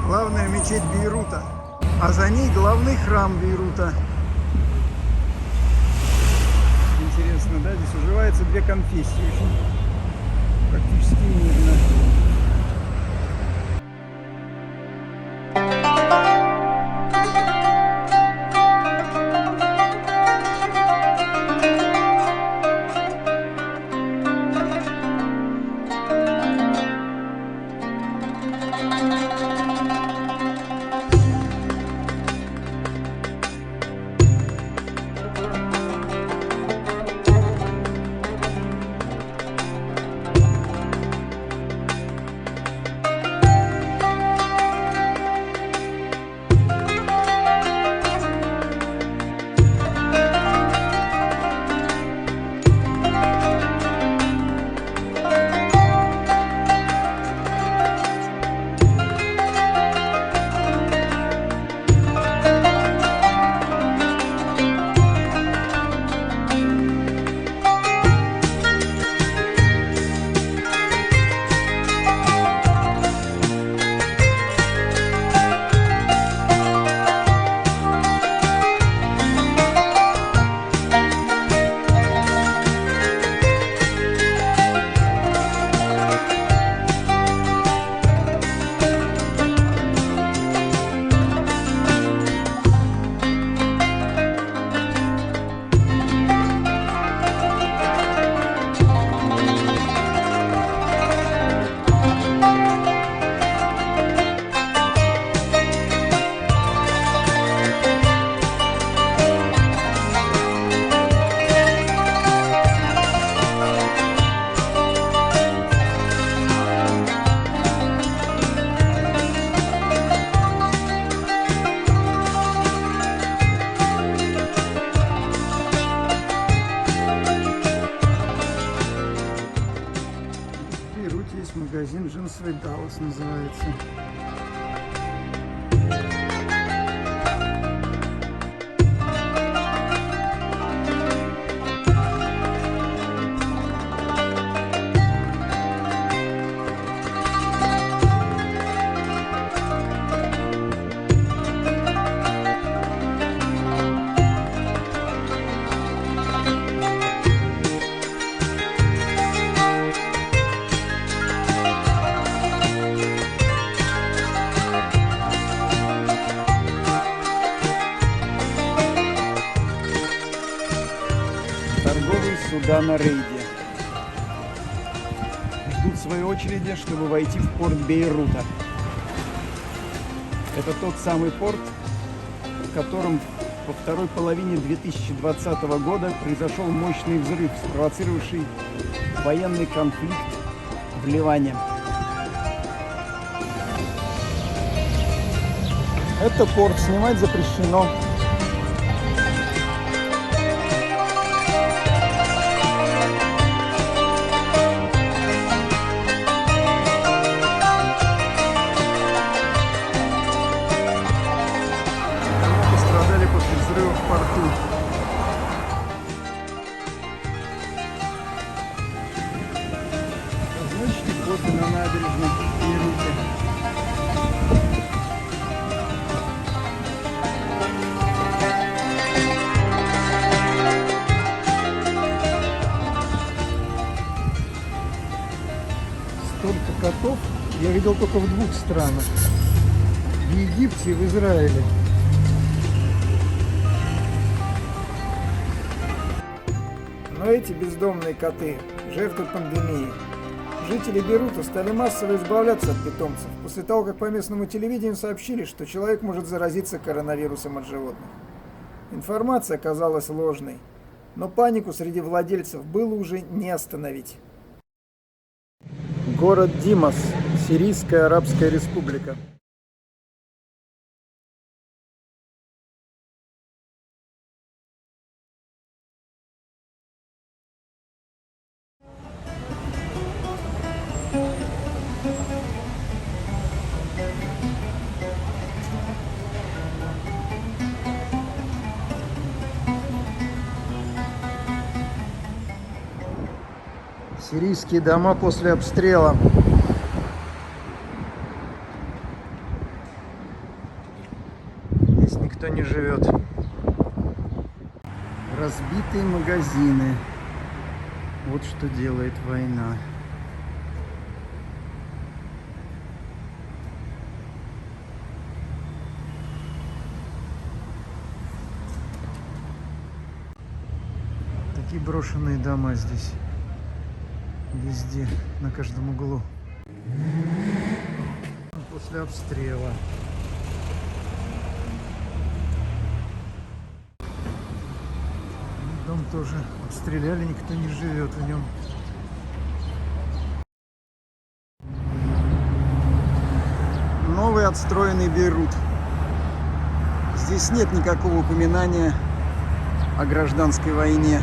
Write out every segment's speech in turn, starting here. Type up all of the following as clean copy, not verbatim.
Главная мечеть Бейрута, а за ней главный храм Бейрута. Интересно, да? Здесь уживаются две конфессии, очень практически мирно. Магазин джинсовый Даллас называется. Торговые суда на рейде ждут своей очереди, чтобы войти в порт Бейрута. Это тот самый порт, в котором во второй половине 2020 года произошел мощный взрыв, спровоцировавший военный конфликт в Ливане. Это порт, снимать запрещено. Пострадали после взрыва в порту. Значит, кофе на набережной Бейрута. Столько котов я видел только в двух странах. В Египте и в Израиле. Но эти бездомные коты – жертвы пандемии. Жители Бейрута стали массово избавляться от питомцев после того, как по местному телевидению сообщили, что человек может заразиться коронавирусом от животных. Информация оказалась ложной, но панику среди владельцев было уже не остановить. Город Димас, Сирийская Арабская Республика. Сирийские дома после обстрела. Здесь никто не живет. Разбитые магазины. Вот что делает война. Такие брошенные дома здесь. Везде, на каждом углу. После обстрела. Дом тоже обстреляли, никто не живет в нем. Новый отстроенный Бейрут. Здесь нет никакого упоминания о гражданской войне.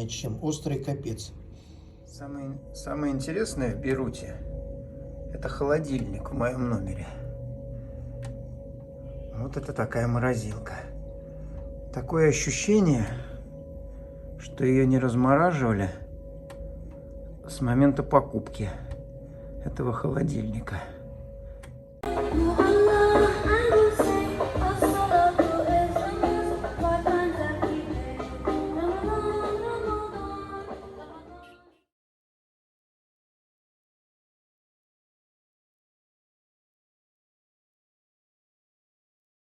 знает чем. Острый капец. Самое интересное в Бейруте — это холодильник в моем номере. Вот это такая морозилка. Такое ощущение, что ее не размораживали с момента покупки этого холодильника. No,